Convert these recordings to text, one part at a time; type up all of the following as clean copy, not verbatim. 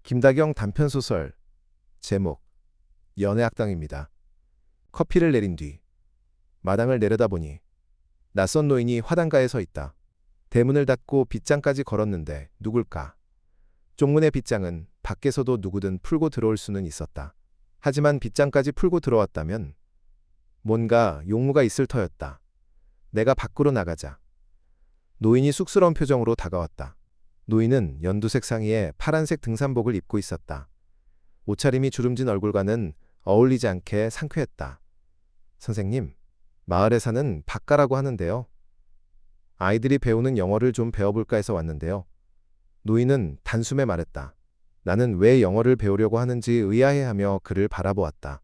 김다경 단편소설 제목 연애학당입니다. 커피를 내린 뒤 마당을 내려다보니 낯선 노인이 화단가에 서 있다. 대문을 닫고 빗장까지 걸었는데 누굴까? 쪽문의 빗장은 밖에서도 누구든 풀고 들어올 수는 있었다. 하지만 빗장까지 풀고 들어왔다면 뭔가 용무가 있을 터였다. 내가 밖으로 나가자 노인이 쑥스러운 표정으로 다가왔다. 노인은 연두색 상의에 파란색 등산복을 입고 있었다. 옷차림이 주름진 얼굴과는 어울리지 않게 상쾌했다. 선생님, 마을에 사는 박가라고 하는데요. 아이들이 배우는 영어를 좀 배워볼까 해서 왔는데요. 노인은 단숨에 말했다. 나는 왜 영어를 배우려고 하는지 의아해하며 그를 바라보았다.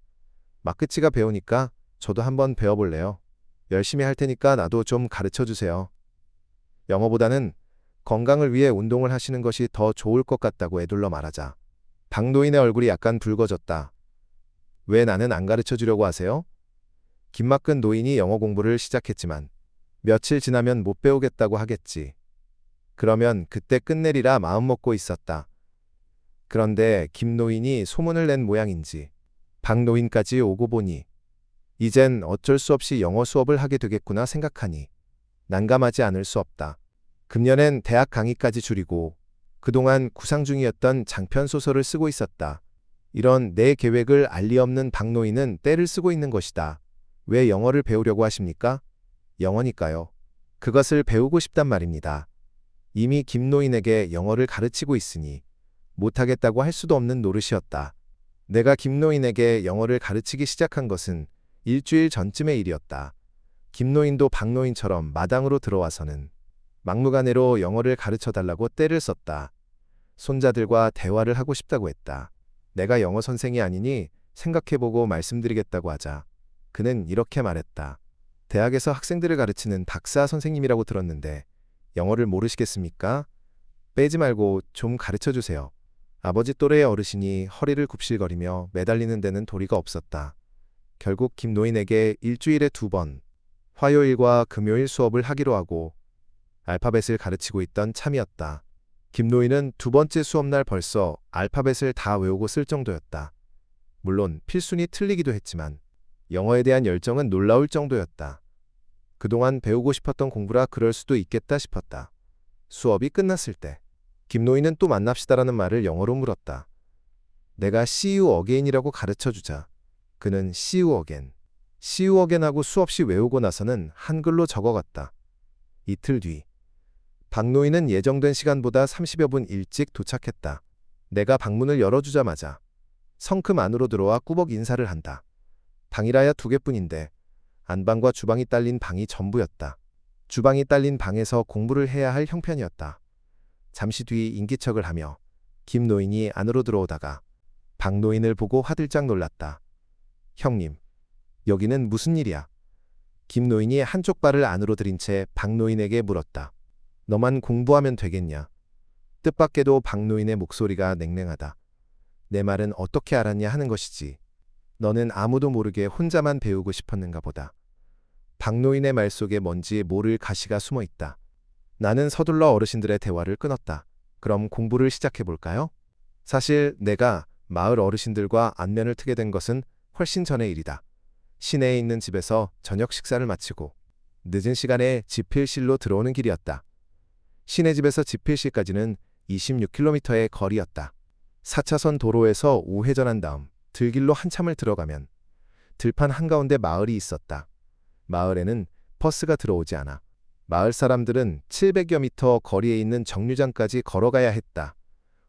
마크치가 배우니까 저도 한번 배워볼래요. 열심히 할 테니까 나도 좀 가르쳐주세요. 영어보다는 건강을 위해 운동을 하시는 것이 더 좋을 것 같다고 애둘러 말하자 박노인의 얼굴이 약간 붉어졌다. 왜 나는 안 가르쳐 주려고 하세요? 김막근 노인이 영어 공부를 시작했지만 며칠 지나면 못 배우겠다고 하겠지. 그러면 그때 끝내리라 마음먹고 있었다. 그런데 김노인이 소문을 낸 모양인지 박노인까지 오고 보니 이젠 어쩔 수 없이 영어 수업을 하게 되겠구나 생각하니 난감하지 않을 수 없다. 금년엔 대학 강의까지 줄이고 그동안 구상 중이었던 장편소설을 쓰고 있었다. 이런 내 계획을 알리 없는 박노인은 떼를 쓰고 있는 것이다. 왜 영어를 배우려고 하십니까? 영어니까요. 그것을 배우고 싶단 말입니다. 이미 김노인에게 영어를 가르치고 있으니 못하겠다고 할 수도 없는 노릇이었다. 내가 김노인에게 영어를 가르치기 시작한 것은 일주일 전쯤의 일이었다. 김노인도 박노인처럼 마당으로 들어와서는 막무가내로 영어를 가르쳐달라고 떼를 썼다. 손자들과 대화를 하고 싶다고 했다. 내가 영어 선생이 아니니 생각해보고 말씀드리겠다고 하자 그는 이렇게 말했다. 대학에서 학생들을 가르치는 박사 선생님이라고 들었는데 영어를 모르시겠습니까? 빼지 말고 좀 가르쳐주세요. 아버지 또래의 어르신이 허리를 굽실거리며 매달리는 데는 도리가 없었다. 결국 김노인에게 일주일에 2번 화요일과 금요일 수업을 하기로 하고 알파벳을 가르치고 있던 참이었다. 김노인은 2번째 수업날 벌써 알파벳을 다 외우고 쓸 정도였다. 물론 필순이 틀리기도 했지만 영어에 대한 열정은 놀라울 정도였다. 그동안 배우고 싶었던 공부라 그럴 수도 있겠다 싶었다. 수업이 끝났을 때 김노인은 또 만납시다라는 말을 영어로 물었다. 내가 See you again이라고 가르쳐주자 그는 See you again, See you again하고 수없이 외우고 나서는 한글로 적어갔다. 이틀 뒤 박노인은 예정된 시간보다 30여 분 일찍 도착했다. 내가 방문을 열어주자마자 성큼 안으로 들어와 꾸벅 인사를 한다. 방이라야 2개뿐인데 안방과 주방이 딸린 방이 전부였다. 주방이 딸린 방에서 공부를 해야 할 형편이었다. 잠시 뒤 인기척을 하며 김노인이 안으로 들어오다가 박노인을 보고 화들짝 놀랐다. 형님, 여기는 무슨 일이야? 김노인이 한쪽 발을 안으로 들인 채 박노인에게 물었다. 너만 공부하면 되겠냐? 뜻밖에도 박노인의 목소리가 냉랭하다. 내 말은 어떻게 알았냐 하는 것이지. 너는 아무도 모르게 혼자만 배우고 싶었는가 보다. 박노인의 말 속에 뭔지 모를 가시가 숨어 있다. 나는 서둘러 어르신들의 대화를 끊었다. 그럼 공부를 시작해볼까요? 사실 내가 마을 어르신들과 안면을 트게 된 것은 훨씬 전의 일이다. 시내에 있는 집에서 저녁 식사를 마치고 늦은 시간에 집필실로 들어오는 길이었다. 시내 집에서 집필실까지는 26km의 거리였다. 4차선 도로에서 우회전한 다음 들길로 한참을 들어가면 들판 한가운데 마을이 있었다. 마을에는 버스가 들어오지 않아 마을 사람들은 700여 미터 거리에 있는 정류장까지 걸어가야 했다.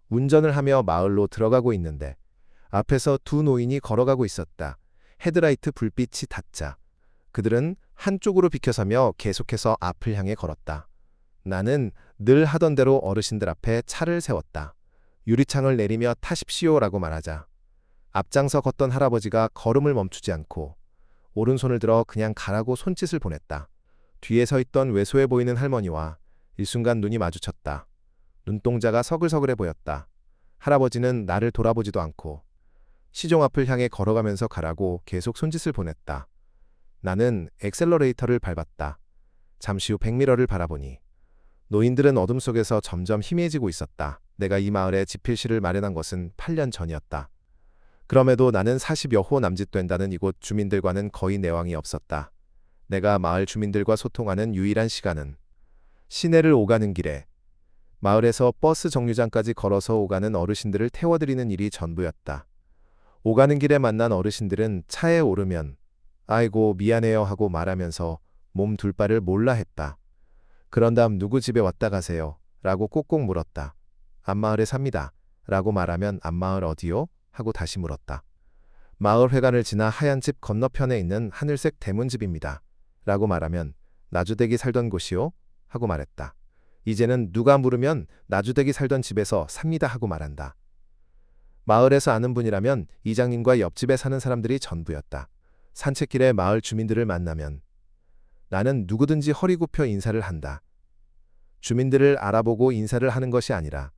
운전을 하며 마을로 들어가고 있는데 앞에서 2 노인이 걸어가고 있었다. 헤드라이트 불빛이 닿자 그들은 한쪽으로 비켜서며 계속해서 앞을 향해 걸었다. 나는 늘 하던 대로 어르신들 앞에 차를 세웠다. 유리창을 내리며 타십시오라고 말하자 앞장서 걷던 할아버지가 걸음을 멈추지 않고 오른손을 들어 그냥 가라고 손짓을 보냈다. 뒤에 서 있던 왜소해 보이는 할머니와 일순간 눈이 마주쳤다. 눈동자가 서글서글해 보였다. 할아버지는 나를 돌아보지도 않고 시종 앞을 향해 걸어가면서 가라고 계속 손짓을 보냈다. 나는 엑셀러레이터를 밟았다. 잠시 후 백미러를 바라보니 노인들은 어둠 속에서 점점 희미해지고 있었다. 내가 이 마을에 지필실을 마련한 것은 8년 전이었다. 그럼에도 나는 40여 호 남짓된다는 이곳 주민들과는 거의 내왕이 없었다. 내가 마을 주민들과 소통하는 유일한 시간은 시내를 오가는 길에 마을에서 버스 정류장까지 걸어서 오가는 어르신들을 태워드리는 일이 전부였다. 오가는 길에 만난 어르신들은 차에 오르면 아이고 미안해요 하고 말하면서 몸 둘 바를 몰라 했다. 그런 다음 누구 집에 왔다 가세요? 라고 꼭꼭 물었다. 앞마을에 삽니다. 라고 말하면 앞마을 어디요? 하고 다시 물었다. 마을 회관을 지나 하얀 집 건너편에 있는 하늘색 대문집입니다. 라고 말하면 나주댁이 살던 곳이요? 하고 말했다. 이제는 누가 물으면 나주댁이 살던 집에서 삽니다 하고 말한다. 마을에서 아는 분이라면 이장님과 옆집에 사는 사람들이 전부였다. 산책길에 마을 주민들을 만나면 나는 누구든지 허리 굽혀 인사를 한다. 주민들을 알아보고 인사를 하는 것이 아니라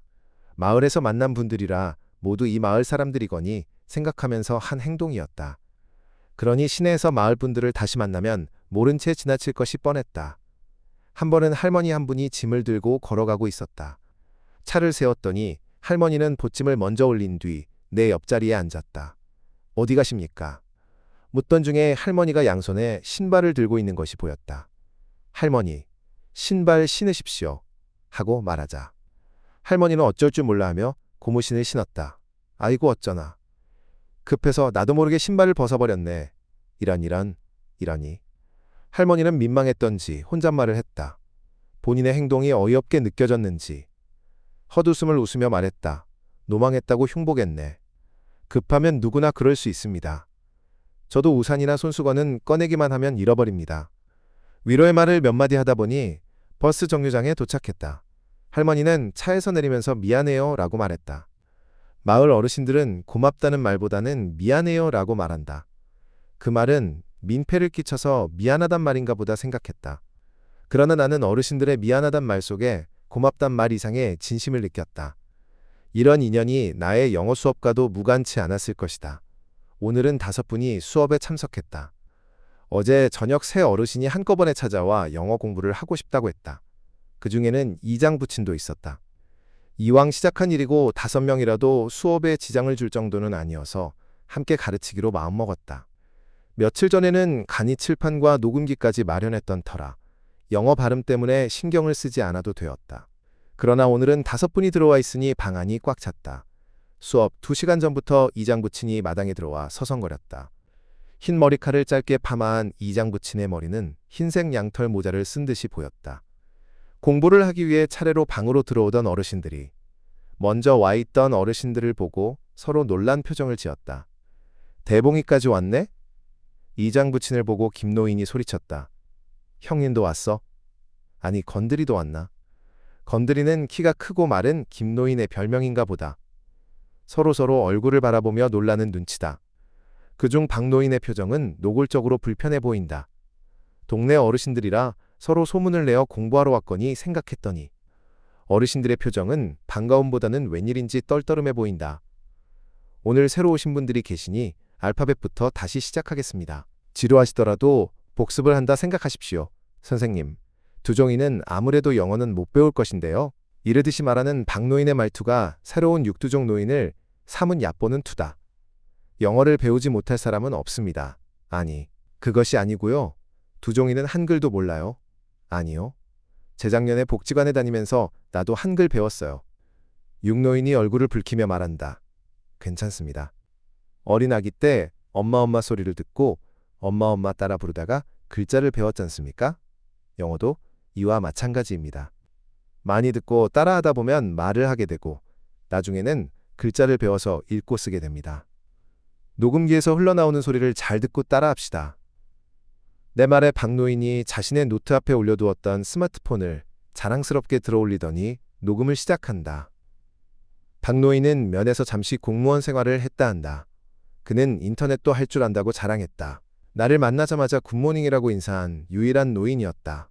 마을에서 만난 분들이라 모두 이 마을 사람들이거니 생각하면서 한 행동이었다. 그러니 시내에서 마을 분들을 다시 만나면 모른 채 지나칠 것이 뻔했다. 한 번은 할머니 한 분이 짐을 들고 걸어가고 있었다. 차를 세웠더니 할머니는 보찜을 먼저 올린 뒤 내 옆자리에 앉았다. 어디 가십니까? 묻던 중에 할머니가 양손에 신발을 들고 있는 것이 보였다. 할머니, 신발 신으십시오. 하고 말하자. 할머니는 어쩔 줄 몰라 하며 고무신을 신었다. 아이고 어쩌나. 급해서 나도 모르게 신발을 벗어버렸네. 이러니. 할머니는 민망했던지 혼잣말을 했다. 본인의 행동이 어이없게 느껴졌는지 헛웃음을 웃으며 말했다. 노망했다고 흉보겠네. 급하면 누구나 그럴 수 있습니다. 저도 우산이나 손수건은 꺼내기만 하면 잃어버립니다. 위로의 말을 몇 마디 하다 보니 버스 정류장에 도착했다. 할머니는 차에서 내리면서 미안해요 라고 말했다. 마을 어르신들은 고맙다는 말보다는 미안해요 라고 말한다. 그 말은 민폐를 끼쳐서 미안하단 말인가 보다 생각했다. 그러나 나는 어르신들의 미안하단 말 속에 고맙단 말 이상의 진심을 느꼈다. 이런 인연이 나의 영어 수업과도 무관치 않았을 것이다. 오늘은 5분이 수업에 참석했다. 어제 저녁 세 어르신이 한꺼번에 찾아와 영어 공부를 하고 싶다고 했다. 그 중에는 이장 부친도 있었다. 이왕 시작한 일이고 5명이라도 수업에 지장을 줄 정도는 아니어서 함께 가르치기로 마음먹었다. 며칠 전에는 간이 칠판과 녹음기까지 마련했던 터라 영어 발음 때문에 신경을 쓰지 않아도 되었다. 그러나 오늘은 5분이 들어와 있으니 방안이 꽉 찼다. 수업 2시간 전부터 이장 부친이 마당에 들어와 서성거렸다. 흰 머리칼을 짧게 파마한 이장 부친의 머리는 흰색 양털 모자를 쓴 듯이 보였다. 공부를 하기 위해 차례로 방으로 들어오던 어르신들이 먼저 와 있던 어르신들을 보고 서로 놀란 표정을 지었다. 대봉이까지 왔네? 이장 부친을 보고 김노인이 소리쳤다. 형님도 왔어? 아니 건드리도 왔나? 건드리는 키가 크고 마른 김노인의 별명인가 보다. 서로 얼굴을 바라보며 놀라는 눈치다. 그중 박노인의 표정은 노골적으로 불편해 보인다. 동네 어르신들이라 서로 소문을 내어 공부하러 왔거니 생각했더니 어르신들의 표정은 반가움보다는 웬일인지 떨떠름해 보인다. 오늘 새로 오신 분들이 계시니 알파벳부터 다시 시작하겠습니다. 지루하시더라도 복습을 한다 생각하십시오. 선생님, 두종이는 아무래도 영어는 못 배울 것인데요. 이르듯이 말하는 박노인의 말투가 새로운 육두종 노인을 사문 얕보는 투다. 영어를 배우지 못할 사람은 없습니다. 아니, 그것이 아니고요. 두종이는 한글도 몰라요. 아니요. 재작년에 복지관에 다니면서 나도 한글 배웠어요. 육노인이 얼굴을 붉히며 말한다. 괜찮습니다. 어린 아기 때 엄마 소리를 듣고 엄마 따라 부르다가 글자를 배웠지 않습니까? 영어도 이와 마찬가지입니다. 많이 듣고 따라하다 보면 말을 하게 되고 나중에는 글자를 배워서 읽고 쓰게 됩니다. 녹음기에서 흘러나오는 소리를 잘 듣고 따라합시다. 내 말에 박노인이 자신의 노트 앞에 올려두었던 스마트폰을 자랑스럽게 들어올리더니 녹음을 시작한다. 박노인은 면에서 잠시 공무원 생활을 했다 한다. 그는 인터넷도 할 줄 안다고 자랑했다. 나를 만나자마자 굿모닝이라고 인사한 유일한 노인이었다.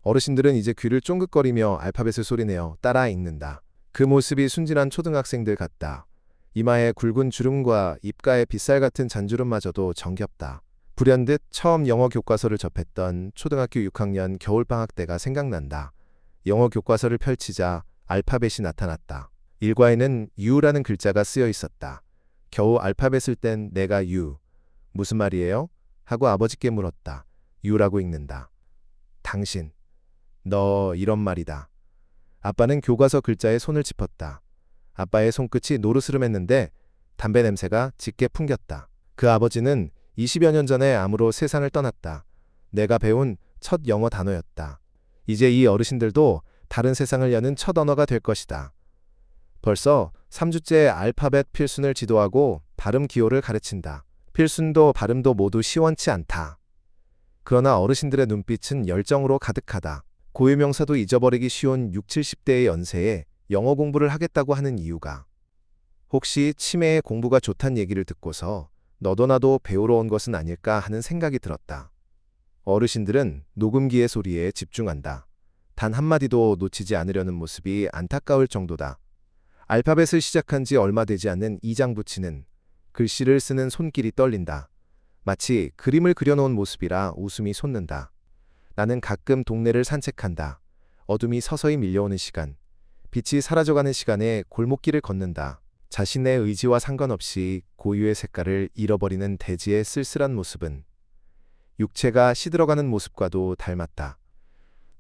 어르신들은 이제 귀를 쫑긋거리며 알파벳을 소리내어 따라 읽는다. 그 모습이 순진한 초등학생들 같다. 이마에 굵은 주름과 입가에 빗살 같은 잔주름마저도 정겹다. 불현듯 처음 영어 교과서를 접했던 초등학교 6학년 겨울방학 때가 생각난다. 영어 교과서를 펼치자 알파벳이 나타났다. 일과에는 U라는 글자가 쓰여 있었다. 겨우 알파벳을 뗀 내가 U. 무슨 말이에요? 하고 아버지께 물었다. U라고 읽는다. 당신, 너 이런 말이다. 아빠는 교과서 글자에 손을 짚었다. 아빠의 손끝이 노르스름했는데 담배 냄새가 짙게 풍겼다. 그 아버지는 20여 년 전에 암으로 세상을 떠났다. 내가 배운 첫 영어 단어였다. 이제 이 어르신들도 다른 세상을 여는 첫 언어가 될 것이다. 벌써 3주째 알파벳 필순을 지도하고 발음 기호를 가르친다. 필순도 발음도 모두 시원치 않다. 그러나 어르신들의 눈빛은 열정으로 가득하다. 고유명사도 잊어버리기 쉬운 60, 70대의 연세에 영어 공부를 하겠다고 하는 이유가 혹시 치매에 공부가 좋단 얘기를 듣고서 너도 나도 배우러 온 것은 아닐까 하는 생각이 들었다. 어르신들은 녹음기의 소리에 집중한다. 단 한마디도 놓치지 않으려는 모습이 안타까울 정도다. 알파벳을 시작한 지 얼마 되지 않는 이장부치는 글씨를 쓰는 손길이 떨린다. 마치 그림을 그려놓은 모습이라 웃음이 솟는다. 나는 가끔 동네를 산책한다. 어둠이 서서히 밀려오는 시간, 빛이 사라져가는 시간에 골목길을 걷는다. 자신의 의지와 상관없이 고유의 색깔을 잃어버리는 대지의 쓸쓸한 모습은 육체가 시들어가는 모습과도 닮았다.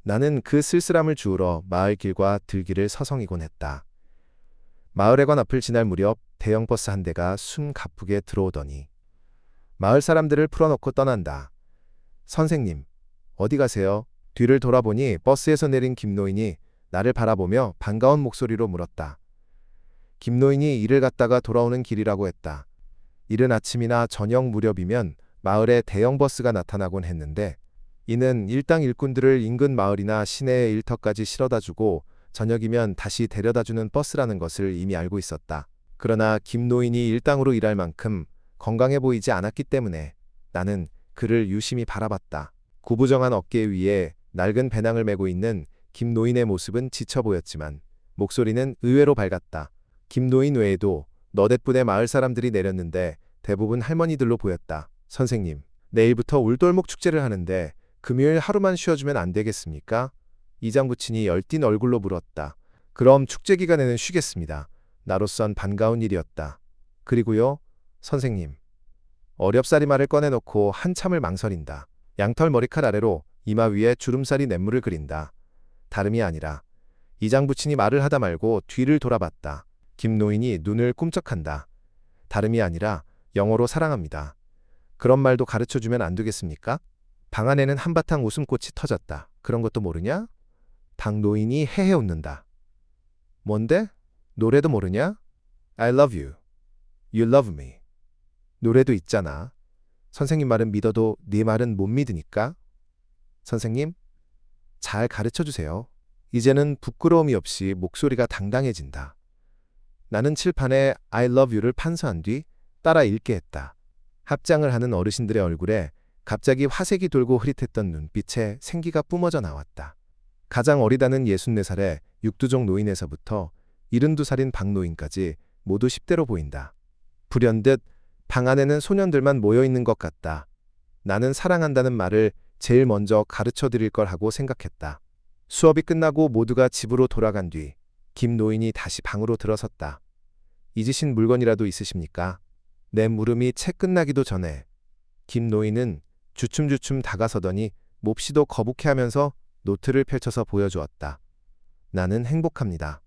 나는 그 쓸쓸함을 주우러 마을길과 들길을 서성이곤 했다. 마을회관 앞을 지날 무렵 대형 버스 한 대가 숨가쁘게 들어오더니 마을 사람들을 풀어놓고 떠난다. 선생님, 어디 가세요? 뒤를 돌아보니 버스에서 내린 김노인이 나를 바라보며 반가운 목소리로 물었다. 김노인이 일을 갔다가 돌아오는 길이라고 했다. 이른 아침이나 저녁 무렵이면 마을에 대형 버스가 나타나곤 했는데 이는 일당 일꾼들을 인근 마을이나 시내의 일터까지 실어다주고 저녁이면 다시 데려다주는 버스라는 것을 이미 알고 있었다. 그러나 김노인이 일당으로 일할 만큼 건강해 보이지 않았기 때문에 나는 그를 유심히 바라봤다. 구부정한 어깨 위에 낡은 배낭을 메고 있는 김노인의 모습은 지쳐 보였지만 목소리는 의외로 밝았다. 김노인 외에도 너댓분의 마을 사람들이 내렸는데 대부분 할머니들로 보였다. 선생님, 내일부터 울돌목 축제를 하는데 금요일 하루만 쉬어주면 안 되겠습니까? 이장부친이 열띤 얼굴로 물었다. 그럼 축제 기간에는 쉬겠습니다. 나로선 반가운 일이었다. 그리고요, 선생님. 어렵사리 말을 꺼내놓고 한참을 망설인다. 양털 머리칼 아래로 이마 위에 주름살이 냇물을 그린다. 다름이 아니라 이장부친이 말을 하다 말고 뒤를 돌아봤다. 김노인이 눈을 꿈쩍한다. 다름이 아니라 영어로 사랑합니다. 그런 말도 가르쳐주면 안 되겠습니까? 방 안에는 한바탕 웃음꽃이 터졌다. 그런 것도 모르냐? 박노인이 헤헤 웃는다. 뭔데? 노래도 모르냐? I love you. You love me. 노래도 있잖아. 선생님 말은 믿어도 네 말은 못 믿으니까. 선생님, 잘 가르쳐주세요. 이제는 부끄러움이 없이 목소리가 당당해진다. 나는 칠판에 I love you를 판서한 뒤 따라 읽게 했다. 합장을 하는 어르신들의 얼굴에 갑자기 화색이 돌고 흐릿했던 눈빛에 생기가 뿜어져 나왔다. 가장 어리다는 64살의 육두족 노인에서부터 72살인 박노인까지 모두 10대로 보인다. 불현듯 방 안에는 소년들만 모여있는 것 같다. 나는 사랑한다는 말을 제일 먼저 가르쳐 드릴 걸 하고 생각했다. 수업이 끝나고 모두가 집으로 돌아간 뒤 김노인이 다시 방으로 들어섰다. 잊으신 물건이라도 있으십니까? 내 물음이 채 끝나기도 전에 김노인은 주춤주춤 다가서더니 몹시도 거북해하면서 노트를 펼쳐서 보여주었다. 나는 행복합니다.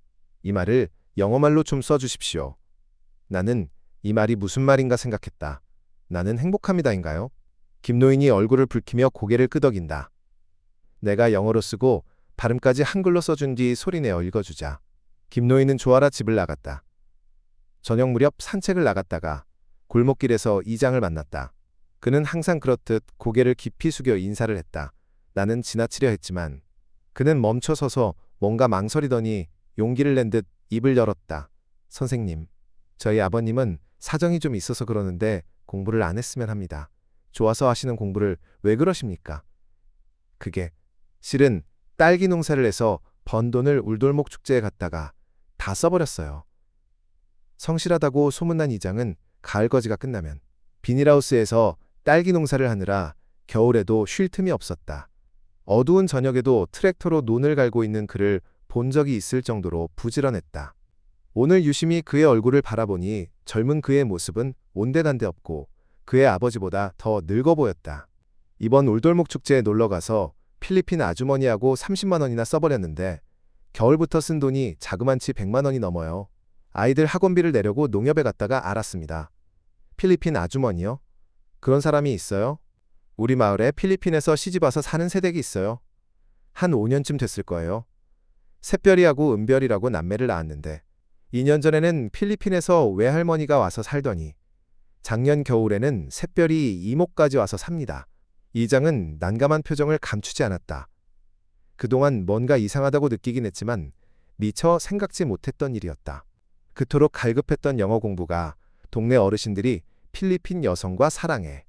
이 말을 영어말로 좀 써주십시오. 나는 이 말이 무슨 말인가 생각했다. 나는 행복합니다인가요? 김노인이 얼굴을 붉히며 고개를 끄덕인다. 내가 영어로 쓰고 발음까지 한글로 써준 뒤 소리내어 읽어주자. 김노인은 좋아라 집을 나갔다. 저녁 무렵 산책을 나갔다가 골목길에서 이장을 만났다. 그는 항상 그렇듯 고개를 깊이 숙여 인사를 했다. 나는 지나치려 했지만 그는 멈춰서서 뭔가 망설이더니 용기를 낸 듯 입을 열었다. 선생님, 저희 아버님은 사정이 좀 있어서 그러는데 공부를 안 했으면 합니다. 좋아서 하시는 공부를 왜 그러십니까? 그게 실은 딸기 농사를 해서 번 돈을 울돌목 축제에 갔다가 다 써버렸어요. 성실하다고 소문난 이장은 가을 거지가 끝나면 비닐하우스에서 딸기 농사를 하느라 겨울에도 쉴 틈이 없었다. 어두운 저녁에도 트랙터로 논을 갈고 있는 그를 본 적이 있을 정도로 부지런했다. 오늘 유심히 그의 얼굴을 바라보니 젊은 그의 모습은 온데간데 없고 그의 아버지보다 더 늙어 보였다. 이번 울돌목 축제에 놀러가서 필리핀 아주머니하고 30만 원이나 써버렸는데 겨울부터 쓴 돈이 자그만치 100만 원이 넘어요. 아이들 학원비를 내려고 농협에 갔다가 알았습니다. 필리핀 아주머니요? 그런 사람이 있어요? 우리 마을에 필리핀에서 시집와서 사는 세댁이 있어요. 한 5년쯤 됐을 거예요. 샛별이하고 은별이라고 남매를 낳았는데 2년 전에는 필리핀에서 외할머니가 와서 살더니 작년 겨울에는 샛별이 이모까지 와서 삽니다. 이장은 난감한 표정을 감추지 않았다. 그동안 뭔가 이상하다고 느끼긴 했지만 미처 생각지 못했던 일이었다. 그토록 갈급했던 영어 공부가 동네 어르신들이 필리핀 여성과 사랑해.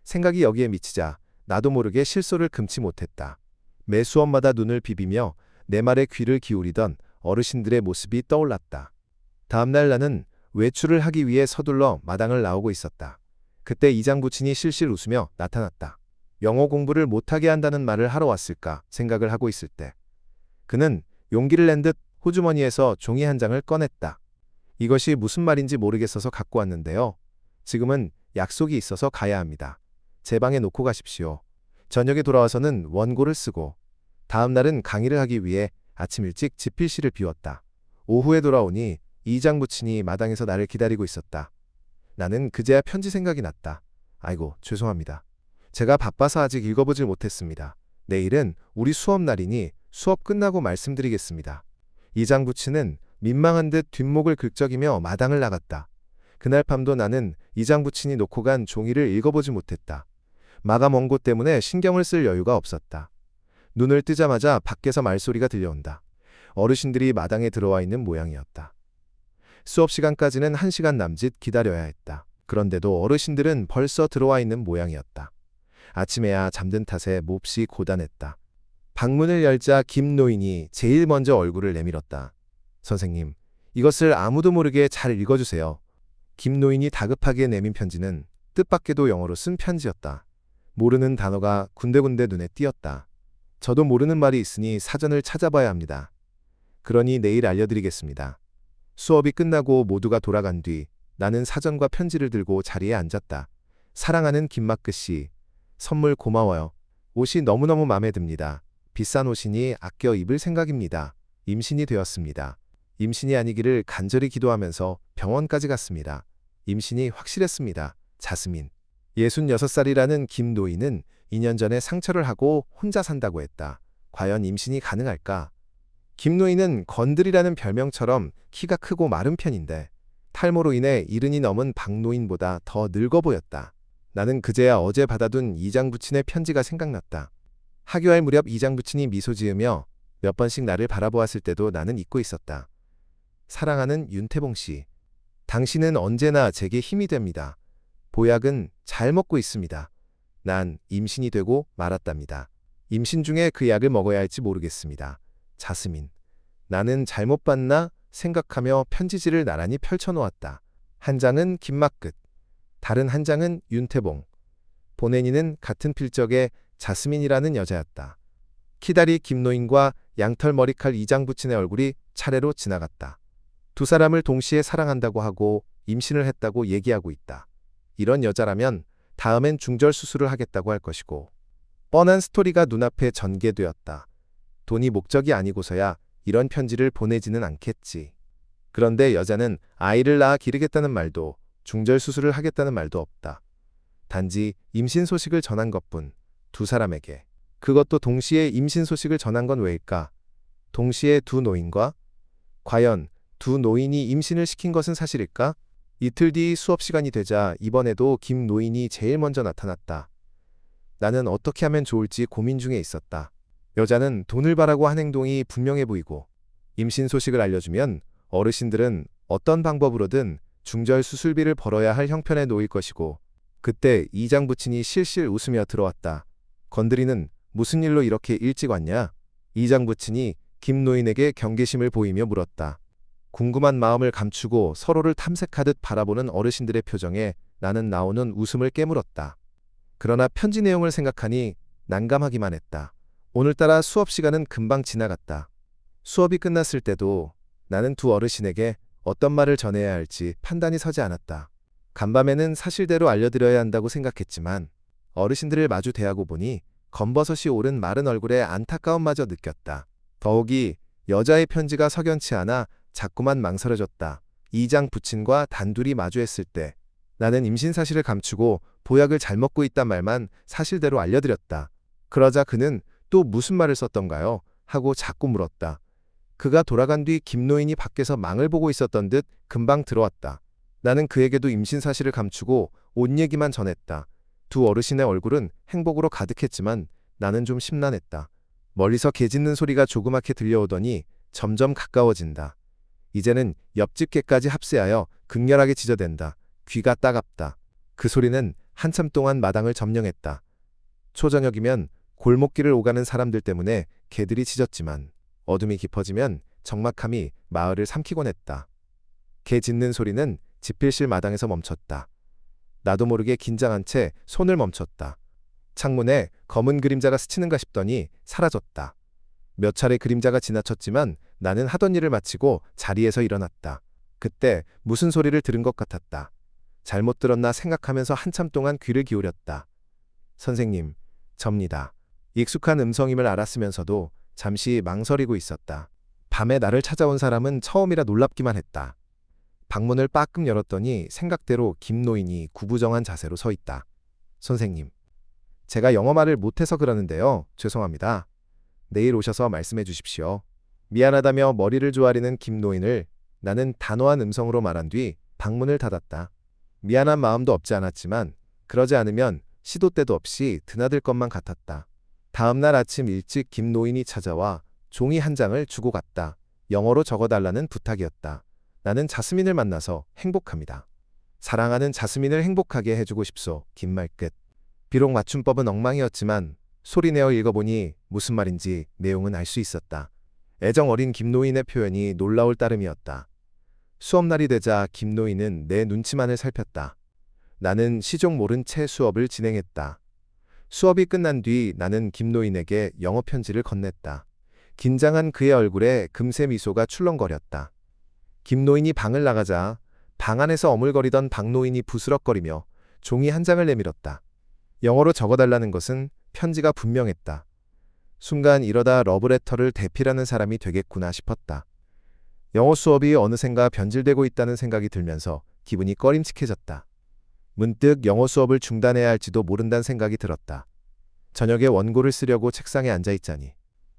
생각이 여기에 미치자 나도 모르게 실소를 금치 못했다. 매 수업마다 눈을 비비며 내 말에 귀를 기울이던 어르신들의 모습이 떠올랐다. 다음날 나는 외출을 하기 위해 서둘러 마당을 나오고 있었다. 그때 이장 부친이 실실 웃으며 나타났다. 영어 공부를 못하게 한다는 말을 하러 왔을까 생각을 하고 있을 때 그는 용기를 낸 듯 호주머니에서 종이 한 장을 꺼냈다. 이것이 무슨 말인지 모르겠어서 갖고 왔는데요. 지금은 약속이 있어서 가야 합니다. 제 방에 놓고 가십시오. 저녁에 돌아와서는 원고를 쓰고 다음 날은 강의를 하기 위해 아침 일찍 집필실을 비웠다. 오후에 돌아오니 이장 부친이 마당에서 나를 기다리고 있었다. 나는 그제야 편지 생각이 났다. 아이고, 죄송합니다. 제가 바빠서 아직 읽어보질 못했습니다. 내일은 우리 수업 날이니 수업 끝나고 말씀드리겠습니다. 이장 부친은 민망한 듯 뒷목을 긁적이며 마당을 나갔다. 그날 밤도 나는 이장 부친이 놓고 간 종이를 읽어보지 못했다. 마감 원고 때문에 신경을 쓸 여유가 없었다. 눈을 뜨자마자 밖에서 말소리가 들려온다. 어르신들이 마당에 들어와 있는 모양이었다. 수업 시간까지는 1시간 남짓 기다려야 했다. 그런데도 어르신들은 벌써 들어와 있는 모양이었다. 아침에야 잠든 탓에 몹시 고단했다. 방문을 열자 김 노인이 제일 먼저 얼굴을 내밀었다. 선생님, 이것을 아무도 모르게 잘 읽어주세요. 김 노인이 다급하게 내민 편지는 뜻밖에도 영어로 쓴 편지였다. 모르는 단어가 군데군데 눈에 띄었다. 저도 모르는 말이 있으니 사전을 찾아봐야 합니다. 그러니 내일 알려드리겠습니다. 수업이 끝나고 모두가 돌아간 뒤 나는 사전과 편지를 들고 자리에 앉았다. 사랑하는 김마크 씨, 선물 고마워요. 옷이 너무너무 마음에 듭니다. 비싼 옷이니 아껴 입을 생각입니다. 임신이 되었습니다. 임신이 아니기를 간절히 기도하면서 병원까지 갔습니다. 임신이 확실했습니다. 자스민. 66살이라는 김 노인은 2년 전에 상처를 하고 혼자 산다고 했다. 과연 임신이 가능할까? 김 노인은 건들이라는 별명처럼 키가 크고 마른 편인데 탈모로 인해 70이 넘은 박 노인보다 더 늙어 보였다. 나는 그제야 어제 받아둔 이장 부친의 편지가 생각났다. 하교할 무렵 이장 부친이 미소 지으며 몇 번씩 나를 바라보았을 때도 나는 잊고 있었다. 사랑하는 윤태봉 씨, 당신은 언제나 제게 힘이 됩니다. 보약은 잘 먹고 있습니다. 난 임신이 되고 말았답니다. 임신 중에 그 약을 먹어야 할지 모르겠습니다. 자스민. 나는 잘못 봤나 생각하며 편지지를 나란히 펼쳐놓았다. 한 장은 김마끝, 다른 한 장은 윤태봉. 보내니는 같은 필적의 자스민이라는 여자였다. 키다리 김노인과 양털 머리칼 이장 부친의 얼굴이 차례로 지나갔다. 두 사람을 동시에 사랑한다고 하고 임신을 했다고 얘기하고 있다. 이런 여자라면 다음엔 중절 수술을 하겠다고 할 것이고 뻔한 스토리가 눈앞에 전개되었다. 돈이 목적이 아니고서야 이런 편지를 보내지는 않겠지. 그런데 여자는 아이를 낳아 기르겠다는 말도 중절 수술을 하겠다는 말도 없다. 단지 임신 소식을 전한 것뿐. 두 사람에게. 그것도 동시에 임신 소식을 전한 건 왜일까? 동시에 두 노인과? 과연 두 노인이 임신을 시킨 것은 사실일까? 이틀 뒤 수업 시간이 되자 이번에도 김 노인이 제일 먼저 나타났다. 나는 어떻게 하면 좋을지 고민 중에 있었다. 여자는 돈을 바라고 한 행동이 분명해 보이고 임신 소식을 알려주면 어르신들은 어떤 방법으로든 중절 수술비를 벌어야 할 형편에 놓일 것이고 그때 이장 부친이 실실 웃으며 들어왔다. 건드리는 무슨 일로 이렇게 일찍 왔냐? 이장 부친이 김 노인에게 경계심을 보이며 물었다. 궁금한 마음을 감추고 서로를 탐색하듯 바라보는 어르신들의 표정에 나는 나오는 웃음을 깨물었다. 그러나 편지 내용을 생각하니 난감하기만 했다. 오늘따라 수업 시간은 금방 지나갔다. 수업이 끝났을 때도 나는 두 어르신에게 어떤 말을 전해야 할지 판단이 서지 않았다. 간밤에는 사실대로 알려드려야 한다고 생각했지만 어르신들을 마주 대하고 보니 검버섯이 오른 마른 얼굴에 안타까움마저 느꼈다. 더욱이 여자의 편지가 석연치 않아 자꾸만 망설여졌다. 이장 부친과 단둘이 마주했을 때 나는 임신 사실을 감추고 보약을 잘 먹고 있단 말만 사실대로 알려드렸다. 그러자 그는 또 무슨 말을 썼던가요? 하고 자꾸 물었다. 그가 돌아간 뒤 김노인이 밖에서 망을 보고 있었던 듯 금방 들어왔다. 나는 그에게도 임신 사실을 감추고 옷 얘기만 전했다. 두 어르신의 얼굴은 행복으로 가득했지만 나는 좀 심란했다. 멀리서 개 짖는 소리가 조그맣게 들려오더니 점점 가까워진다. 이제는 옆집 개까지 합세하여 극렬하게 짖어댄다. 귀가 따갑다. 그 소리는 한참 동안 마당을 점령했다. 초저녁이면 골목길을 오가는 사람들 때문에 개들이 짖었지만 어둠이 깊어지면 적막함이 마을을 삼키곤 했다. 개 짖는 소리는 지필실 마당에서 멈췄다. 나도 모르게 긴장한 채 손을 멈췄다. 창문에 검은 그림자가 스치는가 싶더니 사라졌다. 몇 차례 그림자가 지나쳤지만 나는 하던 일을 마치고 자리에서 일어났다. 그때 무슨 소리를 들은 것 같았다. 잘못 들었나 생각하면서 한참 동안 귀를 기울였다. 선생님, 접니다. 익숙한 음성임을 알았으면서도 잠시 망설이고 있었다. 밤에 나를 찾아온 사람은 처음이라 놀랍기만 했다. 방문을 빠끔 열었더니 생각대로 김노인이 구부정한 자세로 서 있다. 선생님, 제가 영어 말을 못해서 그러는데요. 죄송합니다. 내일 오셔서 말씀해 주십시오. 미안하다며 머리를 조아리는 김노인을 나는 단호한 음성으로 말한 뒤 방문을 닫았다. 미안한 마음도 없지 않았지만 그러지 않으면 시도 때도 없이 드나들 것만 같았다. 다음 날 아침 일찍 김노인이 찾아와 종이 한 장을 주고 갔다. 영어로 적어달라는 부탁이었다. 나는 자스민을 만나서 행복합니다. 사랑하는 자스민을 행복하게 해주고 싶소. 긴 말 끝. 비록 맞춤법은 엉망이었지만 소리내어 읽어보니 무슨 말인지 내용은 알 수 있었다. 애정 어린 김노인의 표현이 놀라울 따름이었다. 수업날이 되자 김노인은 내 눈치만을 살폈다. 나는 시종 모른 채 수업을 진행했다. 수업이 끝난 뒤 나는 김노인에게 영어 편지를 건넸다. 긴장한 그의 얼굴에 금세 미소가 출렁거렸다. 김노인이 방을 나가자 방 안에서 어물거리던 박노인이 부스럭거리며 종이 한 장을 내밀었다. 영어로 적어달라는 것은 편지가 분명했다. 순간 이러다 러브레터를 대필하는 사람이 되겠구나 싶었다. 영어 수업이 어느샌가 변질되고 있다는 생각이 들면서 기분이 꺼림칙해졌다. 문득 영어 수업을 중단해야 할지도 모른다는 생각이 들었다. 저녁에 원고를 쓰려고 책상에 앉아있자니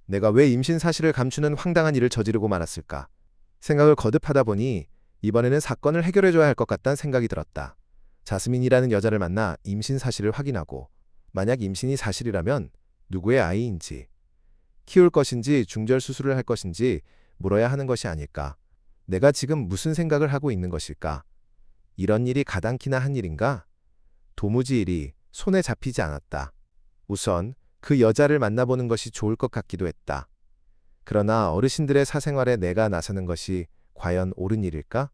내가 왜 임신 사실을 감추는 황당한 일을 저지르고 말았을까? 생각을 거듭하다 보니 이번에는 사건을 해결해줘야 할 것 같다는 생각이 들었다. 자스민이라는 여자를 만나 임신 사실을 확인하고 만약 임신이 사실이라면 누구의 아이인지, 키울 것인지 중절 수술을 할 것인지 물어야 하는 것이 아닐까? 내가 지금 무슨 생각을 하고 있는 것일까? 이런 일이 가당키나 한 일인가? 도무지 일이 손에 잡히지 않았다. 우선 그 여자를 만나보는 것이 좋을 것 같기도 했다. 그러나 어르신들의 사생활에 내가 나서는 것이 과연 옳은 일일까?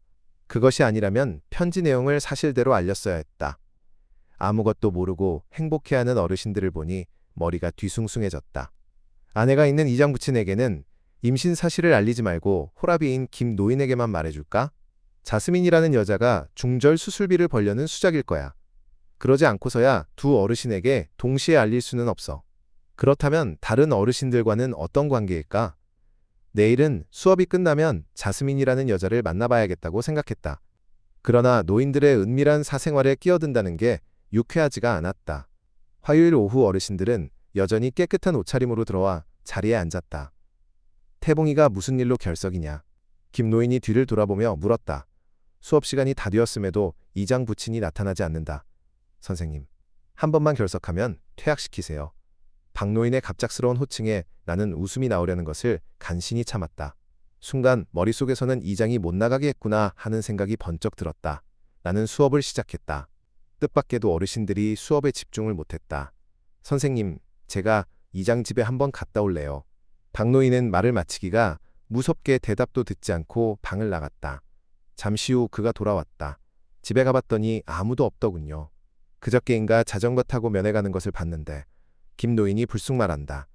그것이 아니라면 편지 내용을 사실대로 알렸어야 했다. 아무것도 모르고 행복해하는 어르신들을 보니 머리가 뒤숭숭해졌다. 아내가 있는 이장 부친에게는 임신 사실을 알리지 말고 호라비인 김노인에게만 말해줄까? 자스민이라는 여자가 중절 수술비를 벌려는 수작일 거야. 그러지 않고서야 두 어르신에게 동시에 알릴 수는 없어. 그렇다면 다른 어르신들과는 어떤 관계일까? 내일은 수업이 끝나면 자스민이라는 여자를 만나봐야겠다고 생각했다. 그러나 노인들의 은밀한 사생활에 끼어든다는 게 유쾌하지가 않았다. 화요일 오후 어르신들은 여전히 깨끗한 옷차림으로 들어와 자리에 앉았다. 태봉이가 무슨 일로 결석이냐? 김노인이 뒤를 돌아보며 물었다. 수업 시간이 다 되었음에도 이장 부친이 나타나지 않는다. 선생님, 한 번만 결석하면 퇴학시키세요. 박노인의 갑작스러운 호칭에 나는 웃음이 나오려는 것을 간신히 참았다. 순간 머릿속에서는 이장이 못 나가게 했구나 하는 생각이 번쩍 들었다. 나는 수업을 시작했다. 뜻밖에도 어르신들이 수업에 집중을 못했다. 선생님, 제가 이장 집에 한번 갔다 올래요. 박노인은 말을 마치기가 무섭게 대답도 듣지 않고 방을 나갔다. 잠시 후 그가 돌아왔다. 집에 가봤더니 아무도 없더군요. 그저께인가 자전거 타고 면회 가는 것을 봤는데 김노인이 불쑥 말한다.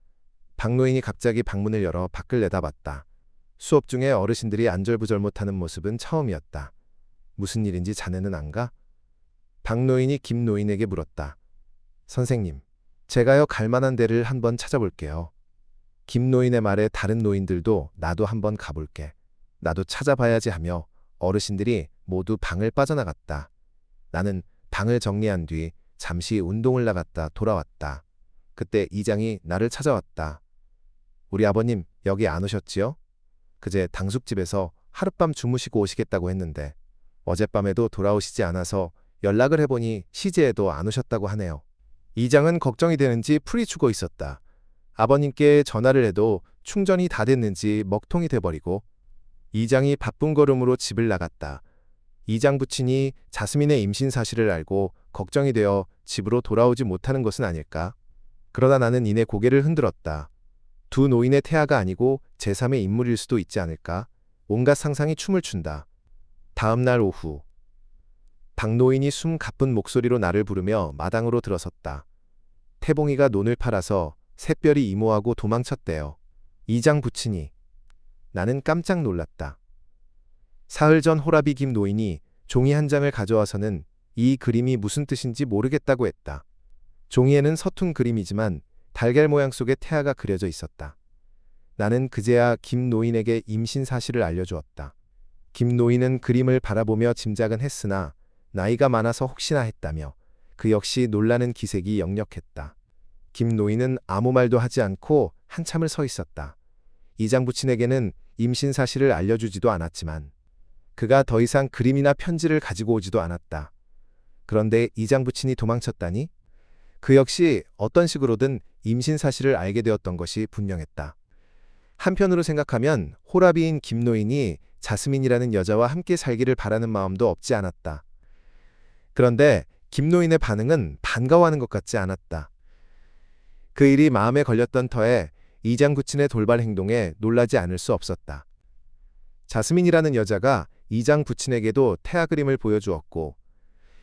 박노인이 갑자기 방문을 열어 밖을 내다봤다. 수업 중에 어르신들이 안절부절 못하는 모습은 처음이었다. 무슨 일인지 자네는 안 가? 박 노인이 김 노인에게 물었다. 선생님, 제가요 갈 만한 데를 한번 찾아볼게요. 김 노인의 말에 다른 노인들도 나도 한번 가볼게. 나도 찾아봐야지 하며 어르신들이 모두 방을 빠져나갔다. 나는 방을 정리한 뒤 잠시 운동을 나갔다 돌아왔다. 그때 이장이 나를 찾아왔다. 우리 아버님 여기 안 오셨지요? 그제 당숙집에서 하룻밤 주무시고 오시겠다고 했는데 어젯밤에도 돌아오시지 않아서 연락을 해보니 시제에도 안 오셨다고 하네요. 이장은 걱정이 되는지 풀이추고 있었다. 아버님께 전화를 해도 충전이 다 됐는지 먹통이 돼버리고 이장이 바쁜 걸음으로 집을 나갔다. 이장 부친이 자스민의 임신 사실을 알고 걱정이 되어 집으로 돌아오지 못하는 것은 아닐까? 그러다 나는 이내 고개를 흔들었다. 두 노인의 태아가 아니고 제3의 인물일 수도 있지 않을까? 온갖 상상이 춤을 춘다. 다음 날 오후 박 노인이 숨 가쁜 목소리로 나를 부르며 마당으로 들어섰다. 태봉이가 논을 팔아서 샛별이 이모하고 도망쳤대요. 이장 부친이. 나는 깜짝 놀랐다. 사흘 전 호라비 김 노인이 종이 한 장을 가져와서는 이 그림이 무슨 뜻인지 모르겠다고 했다. 종이에는 서툰 그림이지만 달걀 모양 속에 태아가 그려져 있었다. 나는 그제야 김 노인에게 임신 사실을 알려주었다. 김 노인은 그림을 바라보며 짐작은 했으나 나이가 많아서 혹시나 했다며 그 역시 놀라는 기색이 역력했다. 김 노인은 아무 말도 하지 않고 한참을 서 있었다. 이장 부친에게는 임신 사실을 알려주지도 않았지만 그가 더 이상 그림이나 편지를 가지고 오지도 않았다. 그런데 이장 부친이 도망쳤다니? 그 역시 어떤 식으로든 임신 사실을 알게 되었던 것이 분명했다. 한편으로 생각하면 호라비인 김 노인이 자스민이라는 여자와 함께 살기를 바라는 마음도 없지 않았다. 그런데 김 노인의 반응은 반가워하는 것 같지 않았다. 그 일이 마음에 걸렸던 터에 이장 부친의 돌발 행동에 놀라지 않을 수 없었다. 자스민이라는 여자가 이장 부친에게도 태아 그림을 보여주었고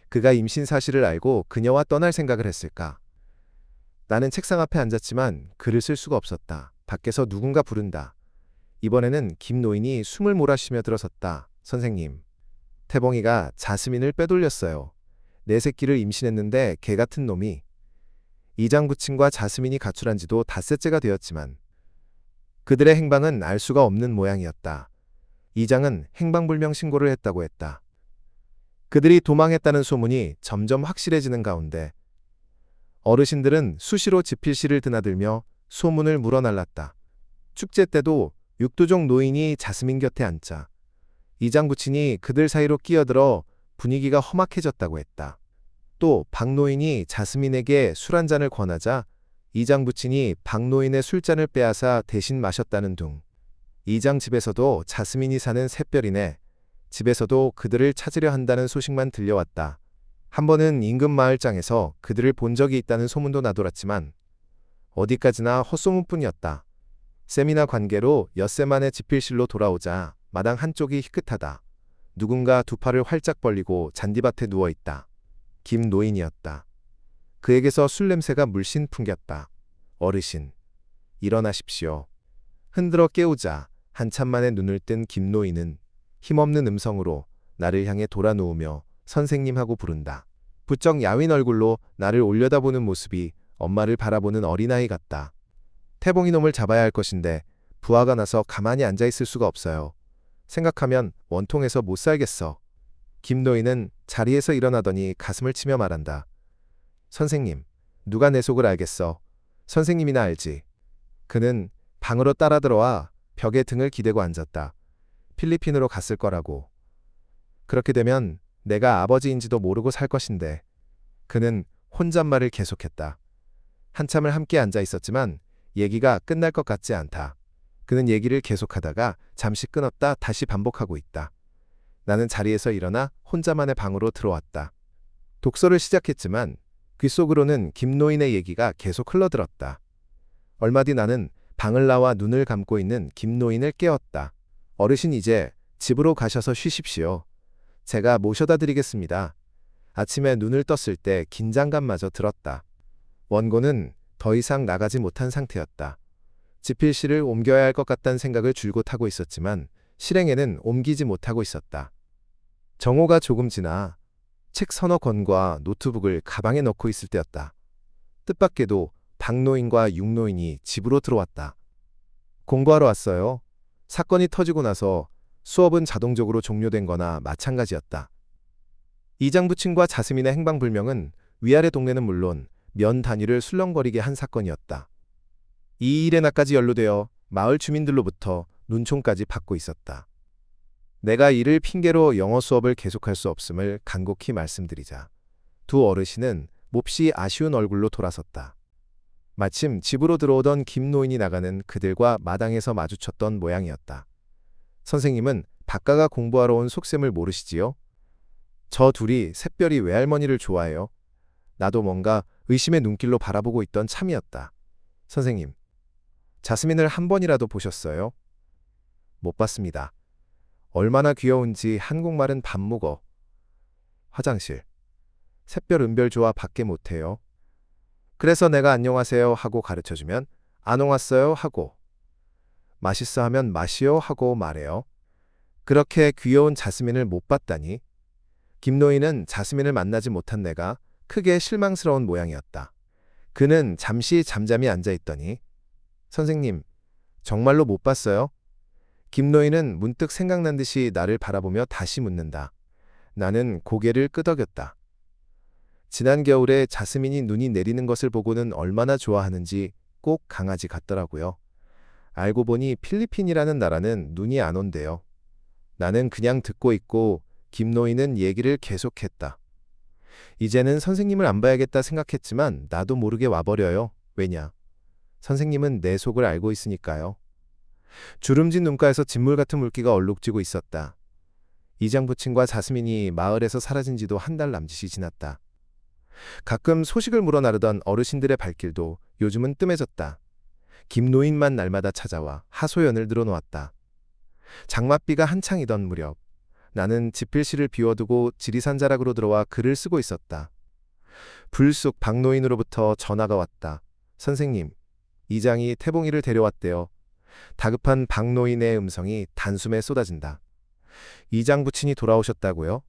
그가 임신 사실을 알고 그녀와 떠날 생각을 했을까? 나는 책상 앞에 앉았지만 글을 쓸 수가 없었다. 밖에서 누군가 부른다. 이번에는 김 노인이 숨을 몰아쉬며 들어섰다. 선생님, 태봉이가 자스민을 빼돌렸어요. 내 새끼를 임신했는데 개 같은 놈이. 이장 부친과 자스민이 가출한 지도 닷새째가 되었지만 그들의 행방은 알 수가 없는 모양이었다. 이장은 행방불명 신고를 했다고 했다. 그들이 도망했다는 소문이 점점 확실해지는 가운데 어르신들은 수시로 집필실을 드나들며 소문을 물어날랐다. 축제 때도 육두족 노인이 자스민 곁에 앉자 이장 부친이 그들 사이로 끼어들어 분위기가 험악해졌다고 했다. 또 박 노인이 자스민에게 술 한 잔을 권하자 이장 부친이 박 노인의 술잔을 빼앗아 대신 마셨다는 둥. 이장 집에서도 자스민이 사는 샛별이네. 집에서도 그들을 찾으려 한다는 소식만 들려왔다. 한 번은 인근 마을장에서 그들을 본 적이 있다는 소문도 나돌았지만 어디까지나 헛소문뿐이었다. 세미나 관계로 엿새 만에 집필실로 돌아오자 마당 한쪽이 희끗하다. 누군가 두 팔을 활짝 벌리고 잔디밭에 누워있다. 김 노인이었다. 그에게서 술 냄새가 물씬 풍겼다. 어르신, 일어나십시오. 흔들어 깨우자 한참 만에 눈을 뜬 김 노인은 힘없는 음성으로 나를 향해 돌아 누우며 선생님하고 부른다. 부쩍 야윈 얼굴로 나를 올려다보는 모습이 엄마를 바라보는 어린아이 같다. 태봉이 놈을 잡아야 할 것인데 부하가 나서 가만히 앉아있을 수가 없어요. 생각하면 원통해서 못 살겠어. 김 노인은 자리에서 일어나더니 가슴을 치며 말한다. 선생님, 누가 내 속을 알겠어. 선생님이나 알지. 그는 방으로 따라 들어와 벽에 등을 기대고 앉았다. 필리핀으로 갔을 거라고. 그렇게 되면 내가 아버지인지도 모르고 살 것인데. 그는 혼잣말을 계속했다. 한참을 함께 앉아 있었지만 얘기가 끝날 것 같지 않다. 그는 얘기를 계속하다가 잠시 끊었다 다시 반복하고 있다. 나는 자리에서 일어나 혼자만의 방으로 들어왔다. 독서를 시작했지만 귓속으로는 김 노인의 얘기가 계속 흘러들었다. 얼마 뒤 나는 방을 나와 눈을 감고 있는 김 노인을 깨웠다. 어르신 이제 집으로 가셔서 쉬십시오. 제가 모셔다 드리겠습니다. 아침에 눈을 떴을 때 긴장감마저 들었다. 원고는 더 이상 나가지 못한 상태였다. 지필실을 옮겨야 할 것 같다는 생각을 줄곧 하고 있었지만 실행에는 옮기지 못하고 있었다. 정오가 조금 지나 책 서너 권과 노트북을 가방에 넣고 있을 때였다. 뜻밖에도 박노인과 육노인이 집으로 들어왔다. 공부하러 왔어요. 사건이 터지고 나서 수업은 자동적으로 종료된 거나 마찬가지였다. 이장부친과 자스민의 행방불명은 위아래 동네는 물론 면 단위를 술렁거리게 한 사건이었다. 이 일에 나까지 연루되어 마을 주민들로부터 눈총까지 받고 있었다. 내가 이를 핑계로 영어 수업을 계속할 수 없음을 간곡히 말씀드리자 두 어르신은 몹시 아쉬운 얼굴로 돌아섰다. 마침 집으로 들어오던 김노인이 나가는 그들과 마당에서 마주쳤던 모양이었다. 선생님은 박가가 공부하러 온 속셈을 모르시지요? 저 둘이 샛별이 외할머니를 좋아해요. 나도 뭔가 의심의 눈길로 바라보고 있던 참이었다. 선생님, 자스민을 한 번이라도 보셨어요? 못 봤습니다. 얼마나 귀여운지 한국말은 밥먹어. 화장실. 샛별 은별 좋아 밖에 못해요. 그래서 내가 안녕하세요 하고 가르쳐주면 안 왔어요 하고 맛있어 하면 맛이요 하고 말해요. 그렇게 귀여운 자스민을 못 봤다니. 김노인은 자스민을 만나지 못한 내가 크게 실망스러운 모양이었다. 그는 잠시 잠잠히 앉아있더니 선생님, 정말로 못 봤어요? 김노인은 문득 생각난 듯이 나를 바라보며 다시 묻는다. 나는 고개를 끄덕였다. 지난 겨울에 자스민이 눈이 내리는 것을 보고는 얼마나 좋아하는지 꼭 강아지 같더라고요. 알고 보니 필리핀이라는 나라는 눈이 안 온대요. 나는 그냥 듣고 있고 김노인은 얘기를 계속했다. 이제는 선생님을 안 봐야겠다 생각했지만 나도 모르게 와버려요. 왜냐? 선생님은 내 속을 알고 있으니까요. 주름진 눈가에서 진물 같은 물기가 얼룩지고 있었다. 이장부친과 자스민이 마을에서 사라진 지도 한 달 남짓이 지났다. 가끔 소식을 물어 나르던 어르신들의 발길도 요즘은 뜸해졌다. 김노인만 날마다 찾아와 하소연을 늘어놓았다. 장맛비가 한창이던 무렵 나는 지필실을 비워두고 지리산 자락으로 들어와 글을 쓰고 있었다. 불쑥 박노인으로부터 전화가 왔다. 선생님, 이장이 태봉이를 데려왔대요. 다급한 박노인의 음성이 단숨에 쏟아진다. 이장 부친이 돌아오셨다고요?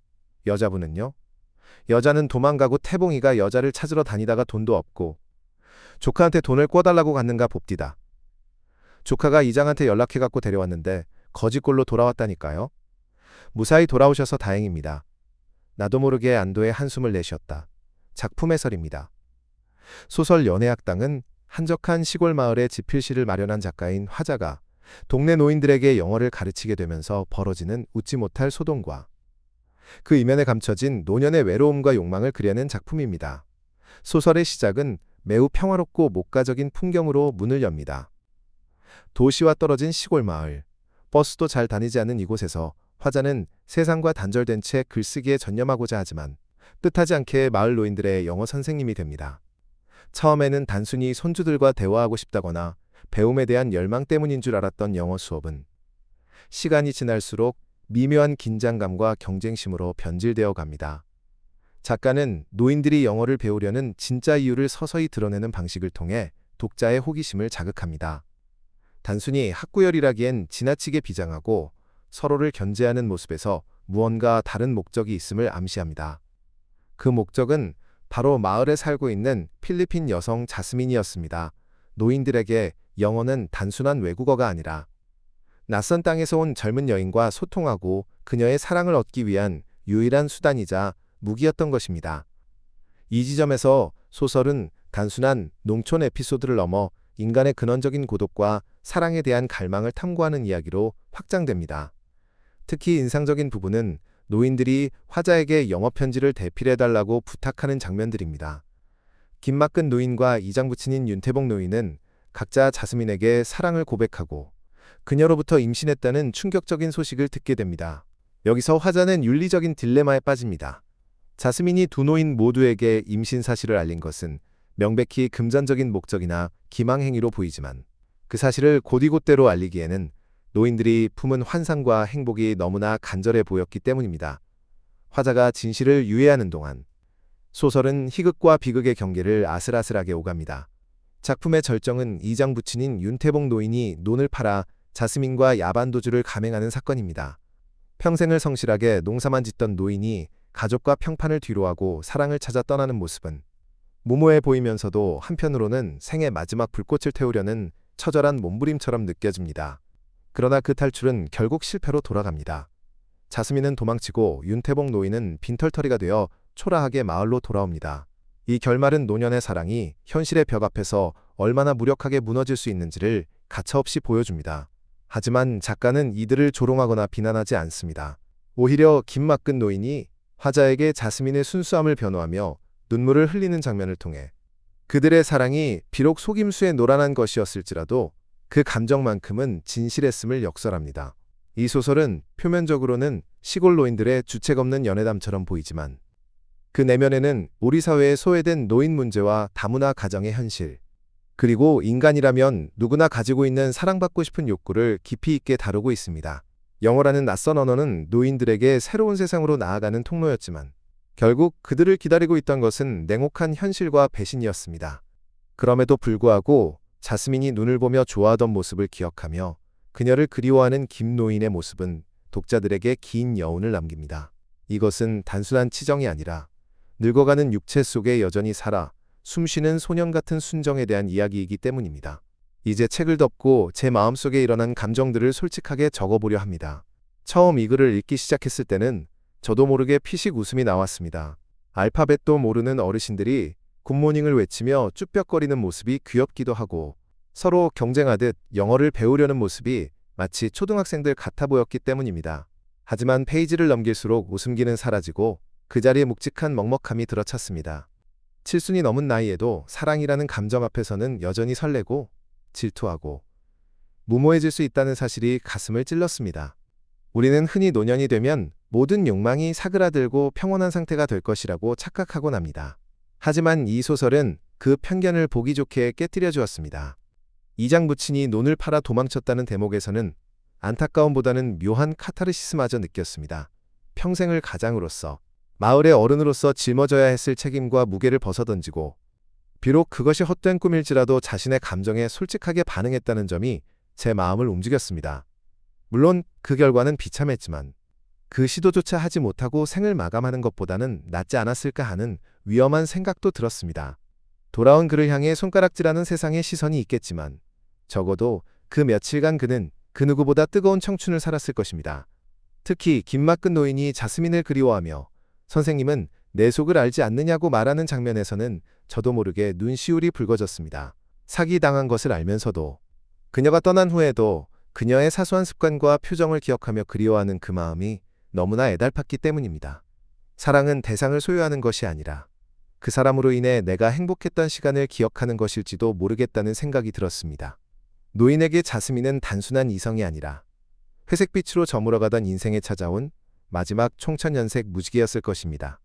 여자분은요? 여자는 도망가고 태봉이가 여자를 찾으러 다니다가 돈도 없고 조카한테 돈을 꿔달라고 갔는가 봅디다. 조카가 이장한테 연락해갖고 데려왔는데 거짓골로 돌아왔다니까요. 무사히 돌아오셔서 다행입니다. 나도 모르게 안도의 한숨을 내쉬었다. 작품 해설입니다. 소설 연애학당은 한적한 시골 마을에 지필실을 마련한 작가인 화자가 동네 노인들에게 영어를 가르치게 되면서 벌어지는 웃지 못할 소동과 그 이면에 감춰진 노년의 외로움과 욕망을 그려낸 작품입니다. 소설의 시작은 매우 평화롭고 목가적인 풍경으로 문을 엽니다. 도시와 떨어진 시골 마을, 버스도 잘 다니지 않는 이곳에서 화자는 세상과 단절된 채 글쓰기에 전념하고자 하지만 뜻하지 않게 마을 노인들의 영어 선생님이 됩니다. 처음에는 단순히 손주들과 대화하고 싶다거나 배움에 대한 열망 때문인 줄 알았던 영어 수업은 시간이 지날수록 미묘한 긴장감과 경쟁심으로 변질되어 갑니다. 작가는 노인들이 영어를 배우려는 진짜 이유를 서서히 드러내는 방식을 통해 독자의 호기심을 자극합니다. 단순히 학구열이라기엔 지나치게 비장하고 서로를 견제하는 모습에서 무언가 다른 목적이 있음을 암시합니다. 그 목적은 바로 마을에 살고 있는 필리핀 여성 자스민이었습니다. 노인들에게 영어는 단순한 외국어가 아니라 낯선 땅에서 온 젊은 여인과 소통하고 그녀의 사랑을 얻기 위한 유일한 수단이자 무기였던 것입니다. 이 지점에서 소설은 단순한 농촌 에피소드를 넘어 인간의 근원적인 고독과 사랑에 대한 갈망을 탐구하는 이야기로 확장됩니다. 특히 인상적인 부분은 노인들이 화자에게 영어 편지를 대필해달라고 부탁하는 장면들입니다. 김막근 노인과 이장부친인 윤태봉 노인은 각자 자스민에게 사랑을 고백하고 그녀로부터 임신했다는 충격적인 소식을 듣게 됩니다. 여기서 화자는 윤리적인 딜레마에 빠집니다. 자스민이 두 노인 모두에게 임신 사실을 알린 것은 명백히 금전적인 목적이나 기망행위로 보이지만 그 사실을 곧이곧대로 알리기에는 노인들이 품은 환상과 행복이 너무나 간절해 보였기 때문입니다. 화자가 진실을 유예하는 동안 소설은 희극과 비극의 경계를 아슬아슬하게 오갑니다. 작품의 절정은 이장 부친인 윤태복 노인이 논을 팔아 자스민과 야반도주를 감행하는 사건입니다. 평생을 성실하게 농사만 짓던 노인이 가족과 평판을 뒤로하고 사랑을 찾아 떠나는 모습은 무모해 보이면서도 한편으로는 생의 마지막 불꽃을 태우려는 처절한 몸부림처럼 느껴집니다. 그러나 그 탈출은 결국 실패로 돌아갑니다. 자스민은 도망치고 윤태복 노인은 빈털터리가 되어 초라하게 마을로 돌아옵니다. 이 결말은 노년의 사랑이 현실의 벽 앞에서 얼마나 무력하게 무너질 수 있는지를 가차없이 보여줍니다. 하지만 작가는 이들을 조롱하거나 비난하지 않습니다. 오히려 김막근 노인이 화자에게 자스민의 순수함을 변호하며 눈물을 흘리는 장면을 통해 그들의 사랑이 비록 속임수에 노란한 것이었을지라도 그 감정만큼은 진실했음을 역설합니다. 이 소설은 표면적으로는 시골 노인들의 주책 없는 연애담처럼 보이지만 그 내면에는 우리 사회에 소외된 노인 문제와 다문화 가정의 현실, 그리고 인간이라면 누구나 가지고 있는 사랑받고 싶은 욕구를 깊이 있게 다루고 있습니다. 영어라는 낯선 언어는 노인들에게 새로운 세상으로 나아가는 통로였지만 결국 그들을 기다리고 있던 것은 냉혹한 현실과 배신이었습니다. 그럼에도 불구하고 자스민이 눈을 보며 좋아하던 모습을 기억하며 그녀를 그리워하는 김노인의 모습은 독자들에게 긴 여운을 남깁니다. 이것은 단순한 치정이 아니라 늙어가는 육체 속에 여전히 살아 숨쉬는 소년 같은 순정에 대한 이야기이기 때문입니다. 이제 책을 덮고 제 마음속에 일어난 감정들을 솔직하게 적어보려 합니다. 처음 이 글을 읽기 시작했을 때는 저도 모르게 피식 웃음이 나왔습니다. 알파벳도 모르는 어르신들이 굿모닝을 외치며 쭈뼛거리는 모습이 귀엽기도 하고 서로 경쟁하듯 영어를 배우려는 모습이 마치 초등학생들 같아 보였기 때문입니다. 하지만 페이지를 넘길수록 웃음기는 사라지고 그 자리에 묵직한 먹먹함이 들어찼습니다. 칠순이 넘은 나이에도 사랑이라는 감정 앞에서는 여전히 설레고 질투하고 무모해질 수 있다는 사실이 가슴을 찔렀습니다. 우리는 흔히 노년이 되면 모든 욕망이 사그라들고 평온한 상태가 될 것이라고 착각하곤 합니다. 하지만 이 소설은 그 편견을 보기 좋게 깨뜨려 주었습니다. 이장 부친이 논을 팔아 도망쳤다는 대목에서는 안타까움보다는 묘한 카타르시스마저 느꼈습니다. 평생을 가장으로서, 마을의 어른으로서 짊어져야 했을 책임과 무게를 벗어던지고 비록 그것이 헛된 꿈일지라도 자신의 감정에 솔직하게 반응했다는 점이 제 마음을 움직였습니다. 물론 그 결과는 비참했지만 그 시도조차 하지 못하고 생을 마감하는 것보다는 낫지 않았을까 하는 위험한 생각도 들었습니다. 돌아온 그를 향해 손가락질하는 세상의 시선이 있겠지만 적어도 그 며칠간 그는 그 누구보다 뜨거운 청춘을 살았을 것입니다. 특히 김막근 노인이 자스민을 그리워하며 선생님은 내 속을 알지 않느냐고 말하는 장면에서는 저도 모르게 눈시울이 붉어졌습니다. 사기당한 것을 알면서도 그녀가 떠난 후에도 그녀의 사소한 습관과 표정을 기억하며 그리워하는 그 마음이 너무나 애달팠기 때문입니다. 사랑은 대상을 소유하는 것이 아니라 그 사람으로 인해 내가 행복했던 시간을 기억하는 것일지도 모르겠다는 생각이 들었습니다. 노인에게 자스민은 단순한 이성이 아니라 회색빛으로 저물어가던 인생에 찾아온 마지막 총천연색 무지개였을 것입니다.